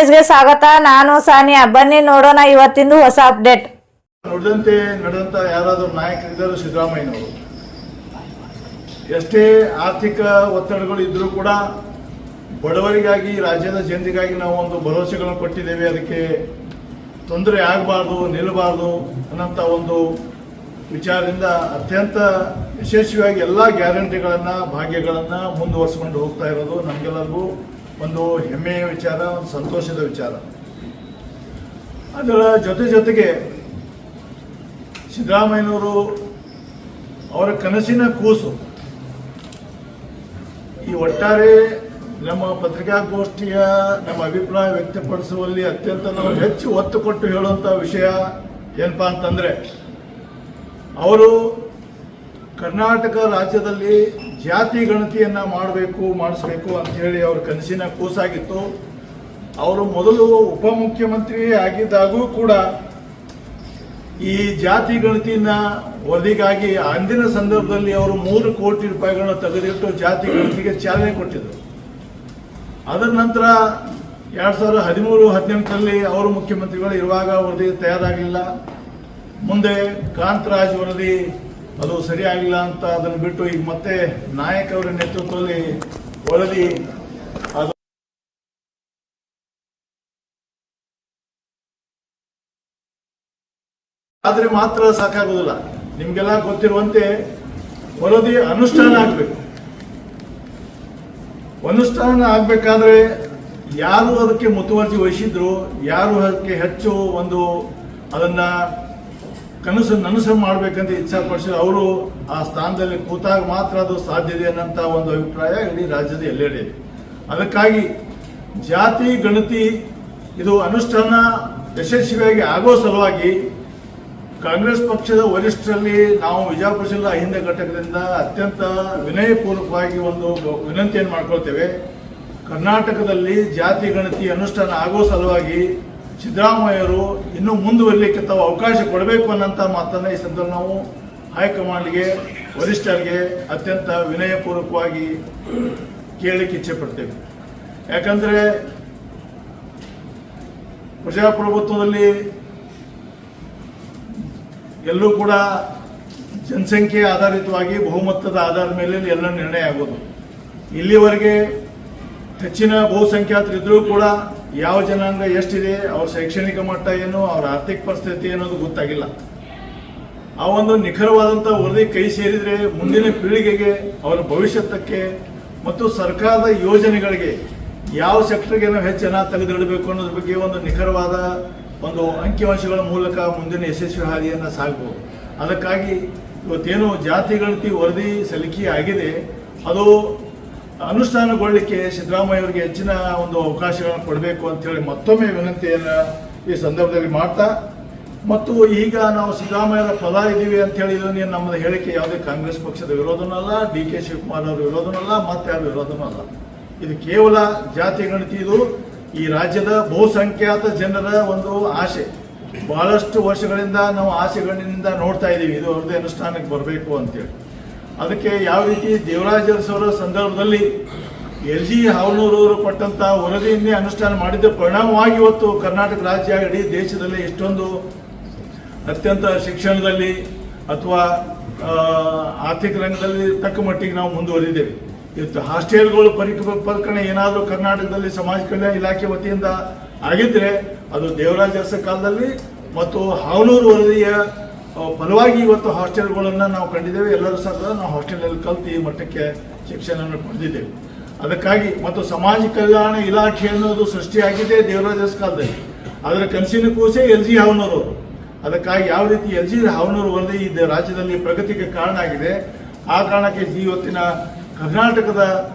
ನ್ಯೂಸ್ಗೆ ಸ್ವಾಗತ. ನಾನು ಸಾನಿಯಾ. ಬನ್ನಿ ನೋಡೋಣ ಇವತ್ತಿಂದು ಹೊಸ ಅಪ್ಡೇಟ್. ನುಡಿದಂತೆ ನಡೆದಂತ ಯಾರಾದರೂ ನಾಯಕರಿದ್ದರು ಸಿದ್ದರಾಮಯ್ಯನವರು. ಎಷ್ಟೇ ಆರ್ಥಿಕ ಒತ್ತಡಗಳು ಇದ್ರೂ ಕೂಡ ಬಡವರಿಗಾಗಿ, ರಾಜ್ಯದ ಜನರಿಗಾಗಿ ನಾವು ಒಂದು ಭರವಸೆಗಳನ್ನು ಕೊಟ್ಟಿದ್ದೇವೆ. ಅದಕ್ಕೆ ತೊಂದರೆ ಆಗಬಾರ್ದು, ನಿಲ್ಲಬಾರ್ದು ಅನ್ನೋಂಥ ಒಂದು ವಿಚಾರದಿಂದ ಅತ್ಯಂತ ಯಶಸ್ವಿಯಾಗಿ ಎಲ್ಲ ಗ್ಯಾರಂಟಿಗಳನ್ನು, ಭಾಗ್ಯಗಳನ್ನು ಮುಂದುವರಿಸಿಕೊಂಡು ಹೋಗ್ತಾ ಇರೋದು ನಮಗೆಲ್ಲರಿಗೂ ಒಂದು ಹೆಮ್ಮೆಯ ವಿಚಾರ, ಒಂದು ಸಂತೋಷದ ವಿಚಾರ. ಅದರ ಜೊತೆಗೆ ಸಿದ್ದರಾಮಯ್ಯನವರು ಅವರ ಕನಸಿನ ಕೂಸು ಈ ಒಟ್ಟಾರೆ ನಮ್ಮ ಪತ್ರಿಕಾಗೋಷ್ಠಿಯ ನಮ್ಮ ಅಭಿಪ್ರಾಯ ವ್ಯಕ್ತಪಡಿಸುವಲ್ಲಿ ಅತ್ಯಂತ ನಾವು ಹೆಚ್ಚು ಒತ್ತು ಕೊಟ್ಟು ಹೇಳುವಂಥ ವಿಷಯ ಏನಪ್ಪಾ ಅಂತಂದರೆ, ಅವರು ಕರ್ನಾಟಕ ರಾಜ್ಯದಲ್ಲಿ ಜಾತಿ ಗಣತಿಯನ್ನು ಮಾಡಿಸಬೇಕು ಅಂತ ಹೇಳಿ ಅವರ ಕನಸಿನ ಕೂಸಾಗಿತ್ತು. ಅವರು ಮೊದಲು ಉಪಮುಖ್ಯಮಂತ್ರಿ ಆಗಿದ್ದಾಗೂ ಕೂಡ ಈ ಜಾತಿ ಗಣತಿನ ವರದಿಗಾಗಿ ಅಂದಿನ ಸಂದರ್ಭದಲ್ಲಿ ಅವರು 3 ಕೋಟಿ ರೂಪಾಯಿಗಳನ್ನು ತೆಗೆದಿಟ್ಟು ಜಾತಿ ಗಣತಿಗೆ ಚಾಲನೆ ಕೊಟ್ಟಿದ್ದರು. ಅದರ ನಂತರ 2013-18ರಲ್ಲಿ ಅವರು ಮುಖ್ಯಮಂತ್ರಿಗಳು ಇರುವಾಗ ವರದಿ ತಯಾರಾಗಲಿಲ್ಲ. ಮುಂದೆ ಕಾಂತರಾಜ್ ವರದಿ ಅದು ಸರಿಯಾಗಿಲ್ಲ ಅಂತ ಅದನ್ನು ಬಿಟ್ಟು ಈಗ ಮತ್ತೆ ನಾಯಕ್ ಅವರ ನೇತೃತ್ವದಲ್ಲಿ ವರದಿ ಅದು ಆದರೆ ಮಾತ್ರ ಸಾಕಾಗುವುದಿಲ್ಲ. ನಿಮಗೆಲ್ಲ ಗೊತ್ತಿರುವಂತೆ ವರದಿ ಅನುಷ್ಠಾನ ಆಗಬೇಕು. ಅನುಷ್ಠಾನ ಆಗಬೇಕಾದ್ರೆ ಯಾರು ಅದಕ್ಕೆ ಮುತುವರ್ಜಿ ವಹಿಸಿದ್ರು, ಯಾರು ಅದಕ್ಕೆ ಹೆಚ್ಚು ಒಂದು ಅದನ್ನ ನನಸು ಮಾಡಬೇಕಂತ ಇಚ್ಛಾಪಡಿಸಿದ್ರು, ಅವರು ಆ ಸ್ಥಾನದಲ್ಲಿ ಕೂತಾಗ ಮಾತ್ರ ಅದು ಸಾಧ್ಯ ಇದೆ ಅನ್ನೋಂಥ ಒಂದು ಅಭಿಪ್ರಾಯ ಇಡೀ ರಾಜ್ಯದ ಎಲ್ಲೆಡೆ ಇದೆ. ಅದಕ್ಕಾಗಿ ಜಾತಿ ಗಣತಿ ಇದು ಅನುಷ್ಠಾನ ಯಶಸ್ವಿಯಾಗಿ ಆಗೋ ಸಲುವಾಗಿ ಕಾಂಗ್ರೆಸ್ ಪಕ್ಷದ ವರಿಷ್ಠರಲ್ಲಿ ನಾವು ವಿಜಯಪುರ ಜಿಲ್ಲಾ ಹಿಂದೆ ಘಟಕದಿಂದ ಅತ್ಯಂತ ವಿನಯಪೂರ್ವಕವಾಗಿ ಒಂದು ವಿನಂತಿಯನ್ನು ಮಾಡ್ಕೊಳ್ತೇವೆ. ಕರ್ನಾಟಕದಲ್ಲಿ ಜಾತಿ ಗಣತಿ ಅನುಷ್ಠಾನ ಆಗೋ ಸಲುವಾಗಿ ಸಿದ್ದರಾಮಯ್ಯರು ಇನ್ನೂ ಮುಂದುವರಿಲಿಕ್ಕೆ ತಾವು ಅವಕಾಶ ಕೊಡಬೇಕು ಅನ್ನೋಂಥ ಮಾತನ್ನು ಈ ಸಂದರ್ಭ ನಾವು ಹೈಕಮಾಂಡ್ಗೆ, ವರಿಷ್ಠರಿಗೆ ಅತ್ಯಂತ ವಿನಯಪೂರ್ವಕವಾಗಿ ಕೇಳಲಿಕ್ಕೆ ಇಚ್ಛೆ ಪಡ್ತೇವೆ. ಯಾಕಂದರೆ ಪ್ರಜಾಪ್ರಭುತ್ವದಲ್ಲಿ ಎಲ್ಲೂ ಕೂಡ ಜನಸಂಖ್ಯೆ ಆಧಾರಿತವಾಗಿ ಬಹುಮತದ ಆಧಾರದ ಮೇಲೆ ಎಲ್ಲ ನಿರ್ಣಯ ಆಗೋದು. ಇಲ್ಲಿವರೆಗೆ ಹೆಚ್ಚಿನ ಬಹುಸಂಖ್ಯಾತರಿದ್ರೂ ಕೂಡ ಯಾವ ಜನಾಂಗ ಎಷ್ಟಿದೆ, ಅವ್ರ ಶೈಕ್ಷಣಿಕ ಮಟ್ಟ ಏನು, ಅವ್ರ ಆರ್ಥಿಕ ಪರಿಸ್ಥಿತಿ ಅನ್ನೋದು ಗೊತ್ತಾಗಿಲ್ಲ. ಆ ಒಂದು ನಿಖರವಾದಂಥ ವರದಿ ಕೈ ಸೇರಿದರೆ ಮುಂದಿನ ಪೀಳಿಗೆಗೆ, ಅವರ ಭವಿಷ್ಯತ್ತಕ್ಕೆ ಮತ್ತು ಸರ್ಕಾರದ ಯೋಜನೆಗಳಿಗೆ ಯಾವ ಸೆಕ್ಟರ್ಗೆ ನಾವು ಹೆಚ್ಚು ಜನ ತೆಗೆದಿಡಬೇಕು ಅನ್ನೋದ್ರ ಬಗ್ಗೆ ಒಂದು ನಿಖರವಾದ ಒಂದು ಅಂಕಿಅಂಶಗಳ ಮೂಲಕ ಮುಂದಿನ ಯಶಸ್ವಿ ಹಾದಿಯನ್ನು ಸಾಗಬಹುದು. ಅದಕ್ಕಾಗಿ ಇವತ್ತೇನು ಜಾತಿ ಗಣತಿ ವರದಿ ಸಲ್ಲಿಕೆ ಆಗಿದೆ, ಅದು ಅನುಷ್ಠಾನಗೊಳ್ಳಲಿಕ್ಕೆ ಸಿದ್ದರಾಮಯ್ಯ ಅವರಿಗೆ ಹೆಚ್ಚಿನ ಒಂದು ಅವಕಾಶಗಳನ್ನು ಕೊಡಬೇಕು ಅಂತೇಳಿ ಮತ್ತೊಮ್ಮೆ ವಿನಂತಿಯನ್ನು ಈ ಸಂದರ್ಭದಲ್ಲಿ ಮಾಡ್ತಾ, ಮತ್ತು ಈಗ ನಾವು ಸಿದ್ದರಾಮಯ್ಯರ ಪದ ಇದ್ದೀವಿ ಅಂತ ಹೇಳಿ ನಮ್ಮದು ಹೇಳಿಕೆ ಯಾವುದೇ ಕಾಂಗ್ರೆಸ್ ಪಕ್ಷದ ವಿರೋಧನಲ್ಲ, DK ಶಿವಕುಮಾರ್ ಅವರ ವಿರೋಧನಲ್ಲ, ಮತ್ತೆ ಯಾರ ವಿರೋಧನೂ ಅಲ್ಲ. ಇದು ಕೇವಲ ಜಾತಿ ಗಣತಿ, ಇದು ಈ ರಾಜ್ಯದ ಬಹುಸಂಖ್ಯಾತ ಜನರ ಒಂದು ಆಸೆ. ಬಹಳಷ್ಟು ವರ್ಷಗಳಿಂದ ನಾವು ಆಸೆಗಳಿಂದ ನೋಡ್ತಾ ಇದ್ದೀವಿ ಇದು ವರದಿ ಅನುಷ್ಠಾನಕ್ಕೆ ಬರಬೇಕು ಅಂತೇಳಿ. ಅದಕ್ಕೆ ಯಾವ ರೀತಿ ದೇವರಾಜ ಅರಸವರ ಸಂದರ್ಭದಲ್ಲಿ LG ಹಾವನೂರವರು ಕೊಟ್ಟಂತ ವರದಿಯನ್ನೇ ಅನುಷ್ಠಾನ ಮಾಡಿದ್ದ ಪರಿಣಾಮವಾಗಿ ಇವತ್ತು ಕರ್ನಾಟಕ ರಾಜ್ಯ ಇಡೀ ದೇಶದಲ್ಲಿ ಇಷ್ಟೊಂದು ಅತ್ಯಂತ ಶಿಕ್ಷಣದಲ್ಲಿ ಅಥವಾ ಆರ್ಥಿಕ ರಂಗದಲ್ಲಿ ತಕ್ಕ ಮಟ್ಟಿಗೆ ನಾವು ಮುಂದುವರಿದ್ದೇವೆ. ಇವತ್ತು ಹಾಸ್ಟೆಲ್ಗಳು ಪರಿಕಲ್ಪನೆ ಏನಾದರೂ ಕರ್ನಾಟಕದಲ್ಲಿ ಸಮಾಜ ಕಲ್ಯಾಣ ಇಲಾಖೆ ವತಿಯಿಂದ ಆಗಿದ್ರೆ ಅದು ದೇವರಾಜ ಅರಸ ಕಾಲದಲ್ಲಿ ಮತ್ತು ಹಾವನೂರು ವರದಿಯ ಫಲವಾಗಿ ಇವತ್ತು ಹಾಸ್ಟೆಲ್ಗಳನ್ನು ನಾವು ಕಂಡಿದ್ದೇವೆ. ಎಲ್ಲರೂ ಸಹ ನಾವು ಹಾಸ್ಟೆಲಲ್ಲಿ ಕಲಿತು ಈ ಮಟ್ಟಕ್ಕೆ ಶಿಕ್ಷಣವನ್ನು ಪಡೆದಿದ್ದೇವೆ. ಅದಕ್ಕಾಗಿ ಮತ್ತು ಸಮಾಜ ಕಲ್ಯಾಣ ಇಲಾಖೆ ಅನ್ನೋದು ಸೃಷ್ಟಿಯಾಗಿದೆ ದೇವರಾಜ ಅರಸ ಕಾಲದಲ್ಲಿ. ಅದರ ಕನಸಿನ ಕೂಸೆ LG ಹಾವನೂರು. ಅದಕ್ಕಾಗಿ ಯಾವ ರೀತಿ LG ಹಾವನೂರು ವರದಿ ಈ ರಾಜ್ಯದಲ್ಲಿ ಪ್ರಗತಿಗೆ ಕಾರಣ ಆಗಿದೆ, ಆ ಕಾರಣಕ್ಕೆ ಇವತ್ತಿನ ಕರ್ನಾಟಕದ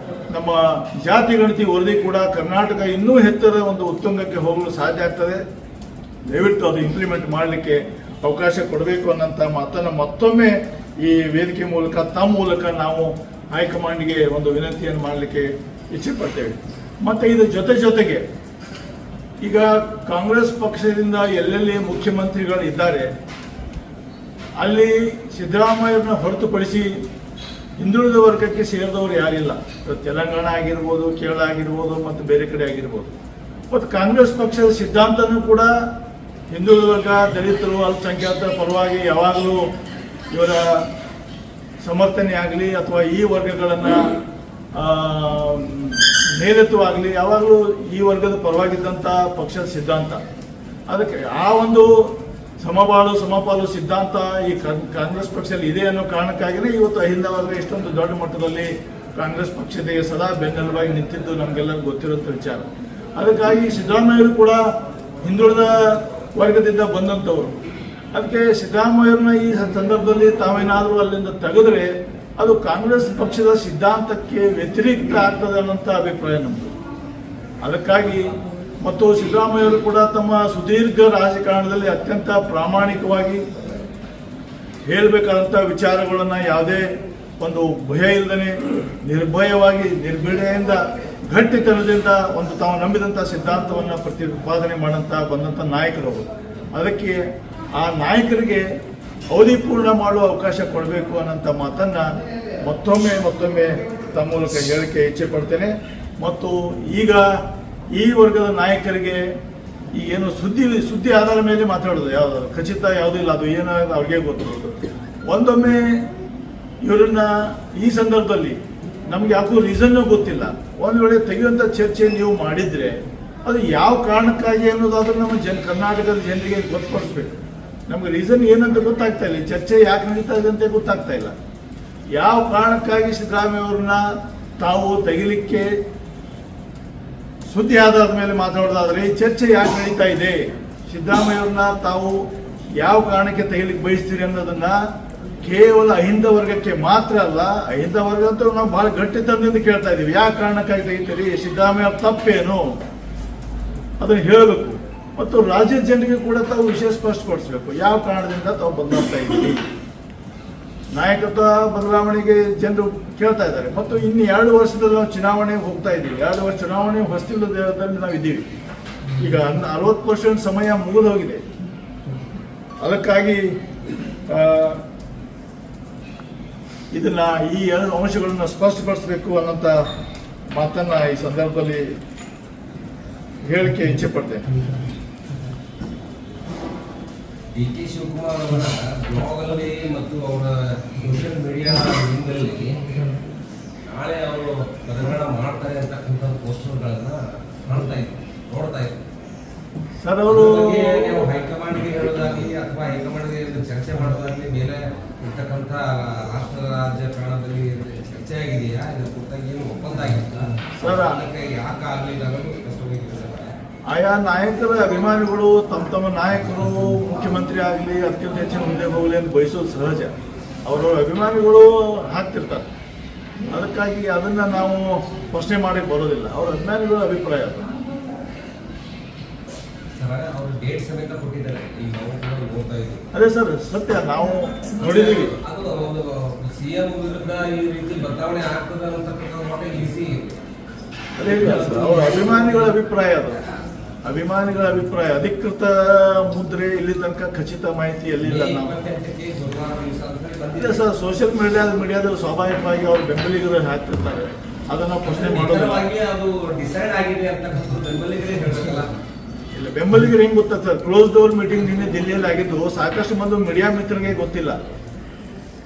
ನಮ್ಮ ಜಾತಿ ಗಣತಿ ವರದಿ ಕೂಡ ಕರ್ನಾಟಕ ಇನ್ನೂ ಎತ್ತರದ ಒಂದು ಉತ್ತುಂಗಕ್ಕೆ ಹೋಗಲು ಸಾಧ್ಯ ಆಗ್ತದೆ. ದಯವಿಟ್ಟು ಅದು ಇಂಪ್ಲಿಮೆಂಟ್ ಮಾಡಲಿಕ್ಕೆ ಅವಕಾಶ ಕೊಡಬೇಕು ಅನ್ನೋಂಥ ಮಾತನ್ನು ಮತ್ತೊಮ್ಮೆ ಈ ವೇದಿಕೆ ಮೂಲಕ ತಮ್ಮ ಮೂಲಕ ನಾವು ಹೈಕಮಾಂಡ್ಗೆ ಒಂದು ವಿನಂತಿಯನ್ನು ಮಾಡಲಿಕ್ಕೆ ಇಚ್ಛೆ ಪಡ್ತೇವೆ. ಮತ್ತು ಇದು ಜೊತೆಗೆ ಈಗ ಕಾಂಗ್ರೆಸ್ ಪಕ್ಷದಿಂದ ಎಲ್ಲೆಲ್ಲಿ ಮುಖ್ಯಮಂತ್ರಿಗಳು ಇದ್ದಾರೆ ಅಲ್ಲಿ ಸಿದ್ದರಾಮಯ್ಯರನ್ನ ಹೊರತುಪಡಿಸಿ ಹಿಂದುಳಿದ ವರ್ಗಕ್ಕೆ ಸೇರಿದವರು ಯಾರಿಲ್ಲ. ತೆಲಂಗಾಣ ಆಗಿರ್ಬೋದು, ಕೇರಳ ಆಗಿರ್ಬೋದು, ಮತ್ತು ಬೇರೆ ಕಡೆ ಆಗಿರ್ಬೋದು. ಮತ್ತು ಕಾಂಗ್ರೆಸ್ ಪಕ್ಷದ ಸಿದ್ಧಾಂತನೂ ಕೂಡ ಹಿಂದುಳಿದ ವರ್ಗ, ದಲಿತರು, ಅಲ್ಪಸಂಖ್ಯಾತರ ಪರವಾಗಿ ಯಾವಾಗಲೂ ಇವರ ಸಮರ್ಥನೆ ಆಗಲಿ ಅಥವಾ ಈ ವರ್ಗಗಳನ್ನು ನೇತೃತ್ವ ಆಗಲಿ ಯಾವಾಗಲೂ ಈ ವರ್ಗದ ಪರವಾಗಿದ್ದಂಥ ಪಕ್ಷದ ಸಿದ್ಧಾಂತ. ಅದಕ್ಕೆ ಆ ಒಂದು ಸಮಬಾಳು ಸಮಪಾಲು ಸಿದ್ಧಾಂತ ಈ ಕಾಂಗ್ರೆಸ್ ಪಕ್ಷದಲ್ಲಿ ಇದೆ ಅನ್ನೋ ಕಾರಣಕ್ಕಾಗಿಯೇ ಇವತ್ತು ಅಹಿಂದ ವರ್ಗ ಇಷ್ಟೊಂದು ದೊಡ್ಡ ಮಟ್ಟದಲ್ಲಿ ಕಾಂಗ್ರೆಸ್ ಪಕ್ಷದ ಸದಾ ಬೆನ್ನೆಲುಬಾಗಿ ನಿಂತಿದ್ದು ನಮಗೆಲ್ಲರಿಗೂ ಗೊತ್ತಿರುವಂಥ ವಿಚಾರ. ಅದಕ್ಕಾಗಿ ಸಿದ್ದರಾಮಯ್ಯರು ಕೂಡ ಹಿಂದುಳಿದ ವರ್ಗದಿಂದ ಬಂದಂಥವ್ರು. ಅದಕ್ಕೆ ಸಿದ್ದರಾಮಯ್ಯರನ್ನ ಈ ಸಂದರ್ಭದಲ್ಲಿ ತಾವೇನಾದರೂ ಅಲ್ಲಿಂದ ತೆಗೆದ್ರೆ ಅದು ಕಾಂಗ್ರೆಸ್ ಪಕ್ಷದ ಸಿದ್ಧಾಂತಕ್ಕೆ ವ್ಯತಿರಿಕ್ತ ಆಗ್ತದೆ ಅನ್ನೋಂಥ ಅಭಿಪ್ರಾಯ ನಮ್ಮದು. ಅದಕ್ಕಾಗಿ ಮತ್ತು ಸಿದ್ದರಾಮಯ್ಯರು ಕೂಡ ತಮ್ಮ ಸುದೀರ್ಘ ರಾಜಕಾರಣದಲ್ಲಿ ಅತ್ಯಂತ ಪ್ರಾಮಾಣಿಕವಾಗಿ ಹೇಳಬೇಕಾದಂಥ ವಿಚಾರಗಳನ್ನು ಯಾವುದೇ ಒಂದು ಭಯ ಇಲ್ಲದೇ ನಿರ್ಭಯವಾಗಿ ನಿರ್ಭೀಡೆಯಿಂದ ಗಟ್ಟಿತನದಿಂದ ಒಂದು ತಾವು ನಂಬಿದಂಥ ಸಿದ್ಧಾಂತವನ್ನು ಪ್ರತಿಪಾದನೆ ಮಾಡಂತ ಬಂದಂಥ ನಾಯಕರು. ಅದಕ್ಕೆ ಆ ನಾಯಕರಿಗೆ ಅವಧಿ ಪೂರ್ಣ ಮಾಡುವ ಅವಕಾಶ ಕೊಡಬೇಕು ಅನ್ನೋಂಥ ಮಾತನ್ನು ಮತ್ತೊಮ್ಮೆ ತಮ್ಮ ಮೂಲಕ ಹೇಳಿಕೆ ಇಚ್ಛೆ ಪಡ್ತೇನೆ. ಮತ್ತು ಈಗ ಈ ವರ್ಗದ ನಾಯಕರಿಗೆ ಈ ಏನು ಸುದ್ದಿ ಆಧಾರ ಮೇಲೆ ಮಾತಾಡೋದು ಯಾವುದು ಖಚಿತ ಯಾವುದೂ ಇಲ್ಲ, ಅದು ಏನೋ ಅವ್ರಿಗೆ ಗೊತ್ತಿರೋದು. ಒಂದೊಮ್ಮೆ ಇವರನ್ನ ಈ ಸಂದರ್ಭದಲ್ಲಿ ನಮ್ಗೆ ಯಾಕೂ ರೀಸನ್ನು ಗೊತ್ತಿಲ್ಲ. ಒಂದು ವೇಳೆ ತೆಗೆಯುವಂಥ ಚರ್ಚೆ ನೀವು ಮಾಡಿದರೆ ಅದು ಯಾವ ಕಾರಣಕ್ಕಾಗಿ ಅನ್ನೋದಾದ್ರೂ ನಮ್ಮ ಕರ್ನಾಟಕದ ಜನರಿಗೆ ಗೊತ್ತುಪಡಿಸ್ಬೇಕು. ನಮ್ಗೆ ರೀಸನ್ ಏನಂತ ಗೊತ್ತಾಗ್ತಾ ಇಲ್ಲ, ಚರ್ಚೆ ಯಾಕೆ ನಡೀತಾ ಇದೆ ಅಂತ ಗೊತ್ತಾಗ್ತಾ ಇಲ್ಲ. ಯಾವ ಕಾರಣಕ್ಕಾಗಿ ಸಿದ್ದರಾಮಯ್ಯ ಅವ್ರನ್ನ ತಾವು ತೆಗಿಲಿಕ್ಕೆ ಸುದ್ದಿ ಆಧಾರದ ಮೇಲೆ ಮಾತಾಡೋದಾದ್ರೆ ಈ ಚರ್ಚೆ ಯಾಕೆ ನಡೀತಾ ಇದೆ, ಸಿದ್ದರಾಮಯ್ಯ ಅವ್ರನ್ನ ತಾವು ಯಾವ ಕಾರಣಕ್ಕೆ ತೆಗಿಲಿಕ್ಕೆ ಬಯಸ್ತೀರಿ ಅನ್ನೋದನ್ನ ಕೇವಲ ಅಹಿಂದ ವರ್ಗಕ್ಕೆ ಮಾತ್ರ ಅಲ್ಲ, ಅಹಿಂದ ವರ್ಗ ಅಂತ ನಾವು ಬಹಳ ಗಟ್ಟಿತನದಿಂದ ಕೇಳ್ತಾ ಇದ್ದೀವಿ. ಯಾವ ಕಾರಣಕ್ಕಾಗಿ ತೆಗಿತೀರಿ, ಸಿದ್ದರಾಮಯ್ಯ ತಪ್ಪೇನು ಅದನ್ನು ಹೇಳಬೇಕು. ಮತ್ತು ರಾಜ್ಯದ ಜನರಿಗೆ ಕೂಡ ತಾವು ವಿಷಯ ಸ್ಪಷ್ಟಪಡಿಸಬೇಕು, ಯಾವ ಕಾರಣದಿಂದ ತಾವು ಬದಲಾಗ್ತಾ ಇದ್ದೀರಿ. ನಾಯಕತ್ವ ಬದಲಾವಣೆಗೆ ಜನರು ಕೇಳ್ತಾ ಇದ್ದಾರೆ. ಮತ್ತು ಇನ್ನು 2 ವರ್ಷದಲ್ಲಿ ನಾವು ಚುನಾವಣೆಗೆ ಹೋಗ್ತಾ ಇದ್ದೀವಿ. 2 ವರ್ಷ ಚುನಾವಣೆ ಹೊಸ್ತಿಲದಲ್ಲಿ ನಾವು ಇದ್ದೀವಿ. ಈಗ 40% ಸಮಯ ಮುಗಿದು ಹೋಗಿದೆ. ಅದಕ್ಕಾಗಿ ಇದನ್ನ ಈ 2 ಅಂಶಗಳನ್ನು ಸ್ಪಷ್ಟಪಡಿಸಬೇಕು ಅನ್ನೋಂಥ ಮಾತನ್ನ ಈ ಸಂದರ್ಭದಲ್ಲಿ ಹೇಳಿಕೆ ಇಚ್ಛೆ ಪಡ್ತೇನೆ. ಡಿ ಕೆ ಶಿವಕುಮಾರ್ ಅವರ ಬ್ಲಾಗಲ್ಲಿ ಮತ್ತು ಅವರ ಸೋಷಿಯಲ್ ಮೀಡಿಯಾ ಲಿಂಕ್ನಲ್ಲಿ ನಾಳೆ ಅವರು ತೆಲಂಗಾಣ ಮಾಡ್ತಾರೆ ಅಂತಕ್ಕಂಥ ಪೋಸ್ಟರ್ಗಳನ್ನ ನೋಡ್ತಾ ಇದ್ರು. ಸರ್ ಅವರು ನೀವು ಹೈಕಮಾಂಡ್ಗೆ ಹೇಳೋದಾಗಲಿ ಅಥವಾ ಹೈಕಮಾಂಡ್ಗೆ ಚರ್ಚೆ ಮಾಡೋದಾಗಲಿ ಮೇಲೆ ಇರ್ತಕ್ಕಂಥ ರಾಷ್ಟ್ರ ರಾಜಕಾರಣದಲ್ಲಿ ಚರ್ಚೆ ಆಗಿದೆಯಾ, ಇದ್ರ ಕುರಿತಾಗಿ ಏನು ಒಪ್ಪಂದ ಆಗಿಲ್ಲ ಸರ್, ಅದಕ್ಕೆ ಯಾಕೆ ಆಗಲಿಲ್ಲ ಅನ್ನೋದು ಸ್ಪಷ್ಟವಾಗಿ ಆಯಾ ನಾಯಕರ ಅಭಿಮಾನಿಗಳು ತಮ್ಮ ನಾಯಕರು ಮುಖ್ಯಮಂತ್ರಿ ಆಗಲಿ ಅದಕ್ಕಿಂತ ಹೆಚ್ಚಿನ ಮುಂದೆ ಹೋಗಲಿ ಅಂತ ಬಯಸೋದು ಸಹಜ. ಅವರು ಅಭಿಮಾನಿಗಳು ಹಾಕ್ತಿರ್ತಾರೆ. ಅದಕ್ಕಾಗಿ ಅದನ್ನು ನಾವು ಪ್ರಶ್ನೆ ಮಾಡಕ್ಕೆ ಬರೋದಿಲ್ಲ. ಅವರ ಅಭಿಮಾನಿಗಳ ಅಭಿಪ್ರಾಯ ಅದು. ಅವರು ಡೇಟ್ ಸಮೇತ ಕೊಟ್ಟಿದ್ದಾರೆ, ಈಗ ನಾವು ನೋಡ್ತಾ ಇದ್ದೀವಿ. ಅದೇ ಸರ್, ಸತ್ಯ ನಾವು ನೋಡಿದ್ದೀವಿ. ಅದು ಒಂದು ಸಿಎಂ ವಿರುದ್ಧ ಈ ರೀತಿ ಬದಲಾವಣೆ ಆಗ್ತದೆ ಅಂತಕ್ಕಂಥ ಈಸಿ. ಅದೇ ಸರ್, ಅವರ ಅಭಿಮಾನಿಗಳ ಅಭಿಪ್ರಾಯ ಅದು. ಅಭಿಮಾನಿಗಳ ಅಭಿಪ್ರಾಯ, ಅಧಿಕೃತ ಮುದ್ರೆ ಇಲ್ಲಿ ತನಕ ಖಚಿತ ಮಾಹಿತಿ ಎಲ್ಲಿಲ್ಲ. ನಾವು ಇದೆ ಸರ್, ಸೋಷಿಯಲ್ ಮೀಡಿಯಾದಲ್ಲಿ ಸ್ವಾಭಾವಿಕವಾಗಿ ಅವ್ರ ಬೆಂಬಲಿಗರು ಹಾಕ್ತಿರ್ತಾರೆ. ಅದನ್ನ ಪ್ರಶ್ನೆ ಮಾಡೋದಿಲ್ಲ. ಅದು ಡಿಸೈಡ್ ಆಗಿದೆ ಅಂತಕ್ಕಂಥ ಬೆಂಬಲಿಗರೇ ಹೇಳಬೇಕಲ್ಲ. ಇಲ್ಲ, ಬೆಂಬಲಿಗರು ಹೆಂಗ್ ಗೊತ್ತಾಗ್ತದೆ? ಕ್ಲೋಸ್ ಡೋರ್ ಮೀಟಿಂಗ್ ನಿನ್ನೆ ದಿಲ್ಲಿಯಲ್ಲಿ ಆಗಿದ್ದು ಸಾಕಷ್ಟು ಮಂದಿ ಮೀಡಿಯಾ ಮಿತ್ರರಿಗೆ ಗೊತ್ತಿಲ್ಲ.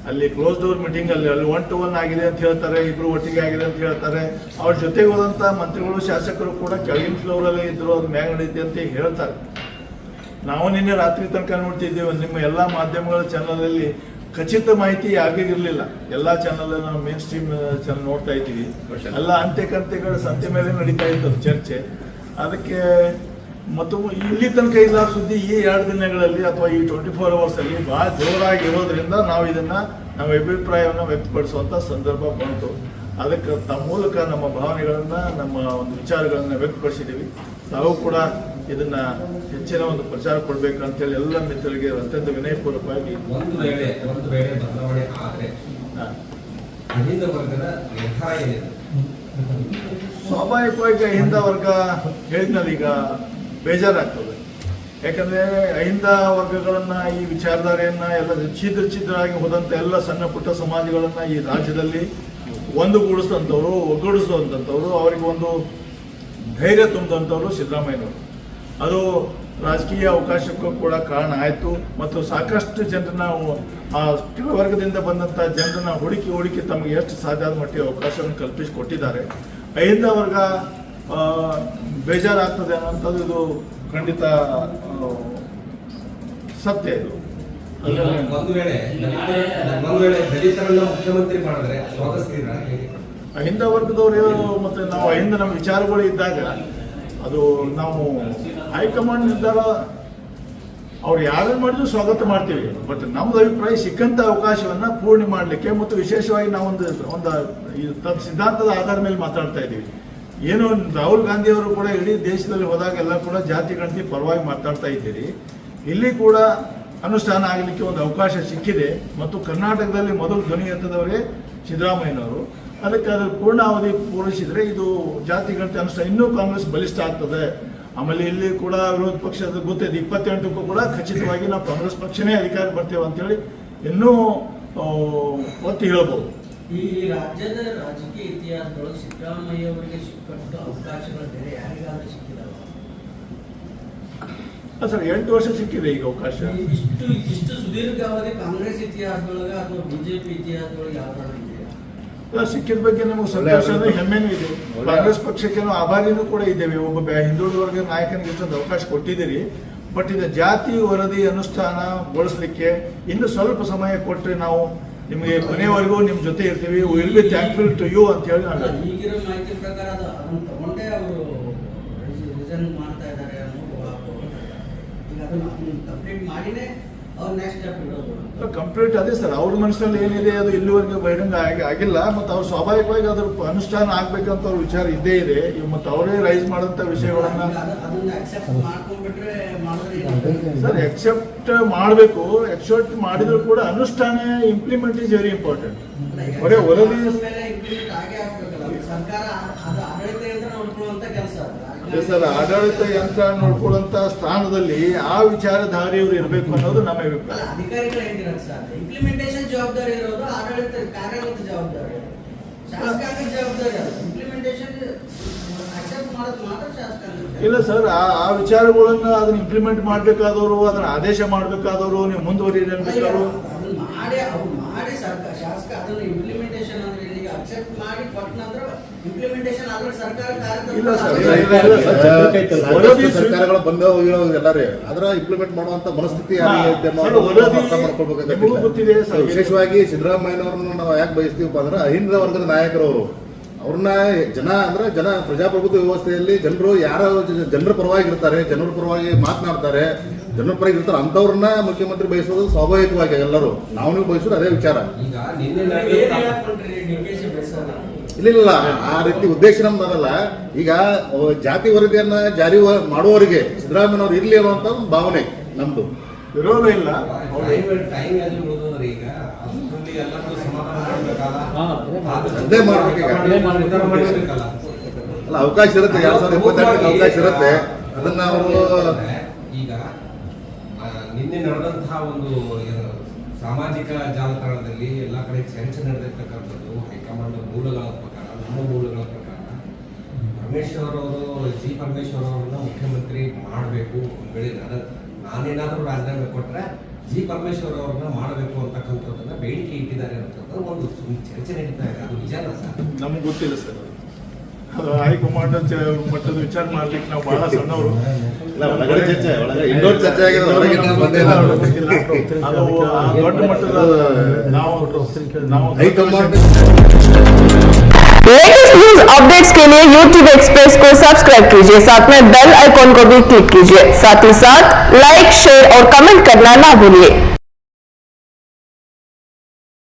ಅಲ್ಲಿ ಕ್ಲೋಸ್ ಡೋರ್ ಮೀಟಿಂಗ್ ಅಲ್ಲಿ 1-to-1 ಆಗಿದೆ ಅಂತ ಹೇಳ್ತಾರೆ, ಇಬ್ರು ಒಟ್ಟಿಗೆ ಆಗಿದೆ ಅಂತ ಹೇಳ್ತಾರೆ. ಅವ್ರ ಜೊತೆಗೆ ಹೋದಂತ ಮಂತ್ರಿಗಳು ಶಾಸಕರು ಕೂಡ ಕೆಳಗಿನ ಫ್ಲೋರ್ ಅಲ್ಲಿ ಇದ್ರು, ಅದು ಮ್ಯಾಗ ನಡೀತಿ ಅಂತ ಹೇಳ್ತಾರೆ. ನಾವು ನಿನ್ನೆ ರಾತ್ರಿ ತನಕ ನೋಡ್ತಿದ್ದೇವೆ, ನಿಮ್ಮ ಎಲ್ಲಾ ಮಾಧ್ಯಮಗಳ ಚಾನಲಲ್ಲಿ ಖಚಿತ ಮಾಹಿತಿ ಆಗಿರಲಿಲ್ಲ. ಎಲ್ಲಾ ಚಾನಲ್ ನಾವು ಮೇನ್ ಸ್ಟ್ರೀಮ್ ಚಾನಲ್ ನೋಡ್ತಾ ಇದ್ದೀವಿ. ಎಲ್ಲ ಅಂತ್ಯಕಂತ್ಯಗಳ ಸಂತೆ ಮೇಲೆ ನಡೀತಾ ಇತ್ತು ಚರ್ಚೆ. ಅದಕ್ಕೆ ಮತ್ತು ಇಲ್ಲಿ ತನಕ ಇಲ್ಲ ಸುದ್ದಿ ಈ 2 ದಿನಗಳಲ್ಲಿ ಅಥವಾ ಈ 24 hours ಅಲ್ಲಿ ಬಹಳ ಜೋರಾಗಿ ಇರೋದ್ರಿಂದ ನಾವು ಇದನ್ನ ನಮ್ಮ ಅಭಿಪ್ರಾಯವನ್ನು ವ್ಯಕ್ತಪಡಿಸುವಂತ ಸಂದರ್ಭ ಬಂತು. ಅದಕ್ಕೆ ತಮ್ಮ ಮೂಲಕ ನಮ್ಮ ಭಾವನೆಗಳನ್ನ, ನಮ್ಮ ಒಂದು ವಿಚಾರಗಳನ್ನ ವ್ಯಕ್ತಪಡಿಸಿದ್ದೀವಿ. ತಾವು ಕೂಡ ಇದನ್ನ ಹೆಚ್ಚಿನ ಒಂದು ಪ್ರಚಾರ ಕೊಡ್ಬೇಕಂತೇಳಿ ಎಲ್ಲ ಮಿತ್ರರಿಗೆ ಅತ್ಯಂತ ವಿನಯಪೂರ್ವಕವಾಗಿ. ಒಂದು ವೇಳೆ ಬದಲಾವಣೆ ಆದರೆ ಅಹಿಂದ ವರ್ಗದ ನಿರ್ಧಾರ ಏನಿದೆ? ಸ್ವಾಭಾವಿಕವಾಗಿ ಅಹಿಂದ ವರ್ಗ ಹೇಳಿದ್ನಲ್ಲ, ಈಗ ಬೇಜಾರಾಗ್ತದೆ. ಯಾಕಂದ್ರೆ ಅಹಿಂದ ವರ್ಗಗಳನ್ನ, ಈ ವಿಚಾರಧಾರೆಯನ್ನ ಎಲ್ಲ ಛಿದ್ರವಾಗಿ ಹೋದಂತ ಎಲ್ಲ ಸಣ್ಣ ಪುಟ್ಟ ಸಮಾಜಗಳನ್ನ ಈ ರಾಜ್ಯದಲ್ಲಿ ಒಂದುಗೂಡಿಸಿದಂಥವ್ರು, ಒಗ್ಗೂಡಿಸುವಂಥವ್ರು, ಅವರಿಗೆ ಒಂದು ಧೈರ್ಯ ತುಂಬಿದಂಥವ್ರು ಸಿದ್ದರಾಮಯ್ಯನವರು. ಅದು ರಾಜಕೀಯ ಅವಕಾಶಕ್ಕೂ ಕೂಡ ಕಾರಣ ಆಯಿತು ಮತ್ತು ಸಾಕಷ್ಟು ಜನರನ್ನ ಆ ವರ್ಗದಿಂದ ಬಂದಂಥ ಜನರನ್ನ ಹುಡುಕಿ ತಮಗೆ ಎಷ್ಟು ಸಾಧ್ಯ ಆದ ಮಟ್ಟಿಗೆ ಅವಕಾಶವನ್ನು ಕಲ್ಪಿಸಿಕೊಟ್ಟಿದ್ದಾರೆ. ಅಹಿಂದ ವರ್ಗ ಬೇಜಾರಾಗ್ತದೆ ಅನ್ನೋಂಥದ್ದು ಇದು ಖಂಡಿತ ಸತ್ಯ. ಇದು ಒಂದು ವೇಳೆ ದಲಿತರನ್ನ ಮುಖ್ಯಮಂತ್ರಿ ಮಾಡಿದ್ರೆ ಸ್ವಾಗತಿಸ್ತೀರಾ? ಅಹಿಂದ ವರ್ಗದವರು ಮತ್ತು ನಾವು ಅಹಿಂದ ನಮ್ಮ ವಿಚಾರಗಳು ಇದ್ದಾಗ ಅದು ನಾವು ಹೈಕಮಾಂಡ್ ನಿರ್ಧಾರ ಅವ್ರು ಯಾರನ್ನು ಮಾಡಿದ್ರು ಸ್ವಾಗತ ಮಾಡ್ತೀವಿ. ಬಟ್ ನಮ್ದು ಅಭಿಪ್ರಾಯ ಸಿಕ್ಕಂಥ ಅವಕಾಶವನ್ನು ಪೂರ್ಣ ಮಾಡಲಿಕ್ಕೆ ಮತ್ತು ವಿಶೇಷವಾಗಿ ನಾವು ಒಂದು ಸಿದ್ಧಾಂತದ ಆಧಾರದ ಮೇಲೆ ಮಾತಾಡ್ತಾ ಇದ್ದೀವಿ. ಏನು ರಾಹುಲ್ ಗಾಂಧಿ ಅವರು ಕೂಡ ಇಡೀ ದೇಶದಲ್ಲಿ ಹೋದಾಗೆಲ್ಲ ಕೂಡ ಜಾತಿ ಗಣತಿ ಪರವಾಗಿ ಮಾತಾಡ್ತಾ ಇದ್ದೀರಿ. ಇಲ್ಲಿ ಕೂಡ ಅನುಷ್ಠಾನ ಆಗಲಿಕ್ಕೆ ಒಂದು ಅವಕಾಶ ಸಿಕ್ಕಿದೆ ಮತ್ತು ಕರ್ನಾಟಕದಲ್ಲಿ ಮೊದಲು ಧ್ವನಿ ಎತ್ತದವರೇ ಸಿದ್ದರಾಮಯ್ಯನವರು. ಅದಕ್ಕೆ ಅದರ ಪೂರ್ಣಾವಧಿ ಪೂರೈಸಿದರೆ ಇದು ಜಾತಿ ಗಣತಿ ಅನುಷ್ಠಾನ ಇನ್ನೂ ಕಾಂಗ್ರೆಸ್ ಬಲಿಷ್ಠ ಆಗ್ತದೆ. ಆಮೇಲೆ ಇಲ್ಲಿ ಕೂಡ ವಿರೋಧ ಪಕ್ಷದ ಗೊತ್ತಿದೆ 28ಕ್ಕೂ ಕೂಡ ಖಚಿತವಾಗಿ ನಾವು ಕಾಂಗ್ರೆಸ್ ಪಕ್ಷನೇ ಅಧಿಕಾರ ಬರ್ತೇವೆ ಅಂತೇಳಿ ಇನ್ನೂ ಒತ್ತಿ ಹೇಳ್ಬೋದು. ಈ ರಾಜ್ಯದ ರಾಜಕೀಯ ಇತಿಹಾಸದೊಳಗೆ ಸಿದ್ದರಾಮಯ್ಯ ಅವರಿಗೆ ಸಿಕ್ಕಷ್ಟು ಅವಕಾಶಗಳು ಬೇರೆ ಯಾರಿಗಾದ್ರೂ ಸಿಕ್ಕಿದಾವ? ಸರ್ 8 ವರ್ಷ ಸಿಕ್ಕಿದೆ ಈಗ ಅವಕಾಶ. ಇಷ್ಟು ಸುದೀರ್ಘಾವಧಿ ಕಾಂಗ್ರೆಸ್ ಇತಿಹಾಸದೊಳಗೆ ಅಥವಾ ಬಿಜೆಪಿ ಇತಿಹಾಸದೊಳಗೆ ಯಾವ್ದಾದ್ರು ಇದೆಯಾ? ಸಿಕ್ಕಿದ ಬಗ್ಗೆ ನಮಗೆ ಸಂತೋಷ ಅಂದ್ರೆ ಹೆಮ್ಮೆನೂ ಇದೆ. ಕಾಂಗ್ರೆಸ್ ಪಕ್ಷಕ್ಕೆ ನಾವು ಆಭಾರಿನೂ ಕೂಡ ಇದ್ದೇವೆ. ಒಬ್ಬ ಹಿಂದುಳಿದ ವರ್ಗ ನಾಯಕನಿಗೆ ಇಷ್ಟೊಂದು ಅವಕಾಶ ಕೊಟ್ಟಿದ್ದೀರಿ. ಬಟ್ ಇದು ಜಾತಿ ವರದಿ ಅನುಷ್ಠಾನಗೊಳಿಸಲಿಕ್ಕೆ ಇನ್ನು ಸ್ವಲ್ಪ ಸಮಯ ಕೊಟ್ಟರೆ ನಾವು ನಿಮಗೆ ಕೊನೆಯವರೆಗೂ ನಿಮ್ಮ ಜೊತೆ ಇರ್ತೀವಿ. Will be thankful to you ಅಂತ ಹೇಳಿ ನಾನು ಈಗಿರೋ ಮಾಹಿತಿ ಪ್ರಕಾರ ಅದನ್ನು ತಗೊಂಡೇ ಅವರು ರಿಸೈನ್ ಮಾಡ್ತಾ ಇದ್ದಾರೆ ಅನ್ನೋದು. ಈಗ ಅದನ್ನು ಕಂಪ್ಲೀಟ್ ಮಾಡಿನೇ ಅವ್ರು ನೆಕ್ಸ್ಟ್ ಸ್ಟೆಪ್ ಇಡೋದು ಕಂಪ್ಲೀಟ್. ಅದೇ ಸರ್, ಅವ್ರ ಮನಸ್ಸಿನಲ್ಲಿ ಏನಿದೆ ಅದು ಇಲ್ಲಿವರೆಗೆ ಬಹಿರಂಗ ಆಗಿಲ್ಲ. ಮತ್ತು ಅವ್ರು ಸ್ವಾಭಾವಿಕವಾಗಿ ಅದ್ರ ಅನುಷ್ಠಾನ ಆಗ್ಬೇಕಂತ ಅವ್ರ ವಿಚಾರ ಇದ್ದೇ ಇದೆ. ಮತ್ತು ಅವರೇ ರೈಸ್ ಮಾಡೋಂಥ ವಿಷಯಗಳನ್ನ ಸರ್ ಎಕ್ಸೆಪ್ಟ್ ಮಾಡಬೇಕು. ಎಕ್ಸೆಪ್ಟ್ ಮಾಡಿದ್ರು ಕೂಡ ಅನುಷ್ಠಾನ ಇಂಪ್ಲಿಮೆಂಟ್ ಇಸ್ ವೆರಿ ಇಂಪಾರ್ಟೆಂಟ್. ಬರೀ ವರದಿ ಸರ್ ಆಡಳಿತ ಯಂತ್ರ ನೋಡ್ಕೊಳ್ಳುವಂತ ಸ್ಥಾನದಲ್ಲಿ ಆ ವಿಚಾರಧಾರಿಯವರು ಇರಬೇಕು ಅನ್ನೋದು ನಮ್ಮ ಅಭಿಪ್ರಾಯ. ಅಧಿಕಾರಿಗಳು ಹೇಳ್ತಿರೋದು ಸರ್, ಇಂಪ್ಲಿಮೆಂಟೇಷನ್ ಜವಾಬ್ದಾರಿ ಇರೋದು ಆಡಳಿತ ಕಾರ್ಯಾಲಯದ ಜವಾಬ್ದಾರಿ, ಶಾಸಕಾಂಗ ಜವಾಬ್ದಾರಿ. ಇಂಪ್ಲಿಮೆಂಟೇಷನ್ ಅಕ್ಸೆಪ್ಟ್ ಮಾಡೋದು ಮಾತ್ರ ಶಾಸಕಾಂಗ. ಇಲ್ಲ ಸರ್, ಆ ವಿಚಾರಗಳನ್ನ ಅದನ್ನ ಇಂಪ್ಲಿಮೆಂಟ್ ಮಾಡ್ಬೇಕಾದವರು, ಅದನ್ನ ಆದೇಶ ಮಾಡ್ಬೇಕಾದವರು, ನೀವು ಮುಂದುವರಿಯಬೇಕಾದ್ರು ಮಾಡಿ ಅವ್ರು ಮಾಡಿ ಶಾಸಕ ಅದನ್ನ ಇಂಪ್ಲಿಮೆಂಟೇಷನ್ ಅಂದ್ರೆ ಈಗ ಅಕ್ಸೆಪ್ಟ್ ಮಾಡಿ ಕೊಟ್ಟ ನಂತರ ಇಂಪ್ಲಿಮೆಂಟೇಷನ್ ಆದ್ರೆ ಸರ್ಕಾರ ಇಲ್ಲ ಸರ್, ಸರ್ಕಾರಗಳು ಬಂದ ಎಲ್ಲರೇ ಅದರ ಇಂಪ್ಲಿಮೆಂಟ್ ಮಾಡುವಂತ ಮನಸ್ಥಿತಿ ಗೊತ್ತಿದೆ. ವಿಶೇಷವಾಗಿ ಸಿದ್ದರಾಮಯ್ಯನವ್ರನ್ನ ನಾವು ಯಾಕೆ ಬಯಸ್ತೀವಪ್ಪ ಅಂದ್ರೆ ಅಹಿಂದ ವರ್ಗದ ನಾಯಕರವರು. ಅವ್ರನ್ನ ಜನ ಪ್ರಜಾಪ್ರಭುತ್ವ ವ್ಯವಸ್ಥೆಯಲ್ಲಿ ಜನರು ಯಾರು ಜನರ ಪರವಾಗಿ ಇರ್ತಾರೆ, ಜನರ ಪರವಾಗಿ ಮಾತನಾಡ್ತಾರೆ, ಜನರ ಪರವಾಗಿ ಇರ್ತಾರೆ, ಅಂತವ್ರನ್ನ ಮುಖ್ಯಮಂತ್ರಿ ಬಯಸೋದು ಸ್ವಾಭಾವಿಕವಾಗಿ ಎಲ್ಲರೂ ನಾವು ನೀವು ಬಯಸೋದು ಅದೇ ವಿಚಾರ. ಈಗ ನಿನ್ನೆ ಇಲ್ಲ ಆ ರೀತಿ ಉದ್ದೇಶ ನಮ್ದಲ್ಲ. ಈಗ ಜಾತಿ ವರದಿಯನ್ನ ಜಾರಿ ಮಾಡುವವರಿಗೆ ಸಿದ್ದರಾಮಯ್ಯನವ್ರು ಇರ್ಲಿ ಅನ್ನುವಂತ ಒಂದು ಭಾವನೆ ನಮ್ದು. ವಿರೋಧ ಇಲ್ಲ. ಟೈಮ್ ಅಲ್ಲಿ ಉಳಿದವ್ರಿ ಈಗ ಅಷ್ಟರಲ್ಲಿ ಎಲ್ಲರೂ ಸಮಾಧಾನ ಮಾಡ್ಬೇಕಲ್ಲ, ಅದೇ ಮಾಡ್ಬೇಕೀಗ. ಅಲ್ಲ ಅವಕಾಶ ಇರುತ್ತೆ, 2028 ಅವಕಾಶ ಇರುತ್ತೆ. ಅದನ್ನ ಅವರು ಈಗ ನಿನ್ನೆ ನಡೆದಂತಹ ಒಂದು ಸಾಮಾಜಿಕ ಜಾಲತಾಣದಲ್ಲಿ ಎಲ್ಲ ಕಡೆ ಚರ್ಚೆ ನಡೆದಿರ್ತಕ್ಕಂಥದ್ದು ಹೈಕಮಾಂಡ್ ಮೂಲಗಳ ಪ್ರಕಾರ, ನಮ್ಮ ಮೂಲಗಳ ಪ್ರಕಾರ ಪರಮೇಶ್ವರ್ ಅವರು ಪರಮೇಶ್ವರ್ ಅವರನ್ನ ಮುಖ್ಯಮಂತ್ರಿ ಮಾಡಬೇಕು ಬೆಳೆ ನಾನೇನಾದರೂ ರಾಜೀನಾಮೆ ಕೊಟ್ಟರೆ ಪರಮೇಶ್ವರ್ ಅವ್ರನ್ನ ಮಾಡಬೇಕು ಅಂತಕ್ಕಂಥದ್ದನ್ನ ಬೇಡಿಕೆ ಇಟ್ಟಿದ್ದಾರೆ ಅಂತಕ್ಕಂಥ ಒಂದು ಚರ್ಚೆ ನಡೀತಾ ಇದೆ. ಅದು ನಿಜಾನ ಸರ್? ನಮ್ಗೆ ಗೊತ್ತಿಲ್ಲ ಸರ್. ಅದು ಹೈಕಮಾಂಡ್ ಮಟ್ಟದ ವಿಚಾರ ಮಾಡ್ಲಿಕ್ಕೆ ನಾವು ಬಹಳ ಸಣ್ಣವರು. ಇಂಡೋರ್ ಚರ್ಚೆ ಆಗಿದೆ, ದೊಡ್ಡ ಮಟ್ಟದ ನಾವು ಹೈಕಮಾಂಡ್. लेटेस्ट न्यूज अपडेट्स के लिए YouTube एक्सप्रेस को सब्सक्राइब कीजिए, साथ में बेल आइकॉन को भी क्लिक कीजिए, साथ ही साथ लाइक, शेयर और कमेंट करना ना भूलिए।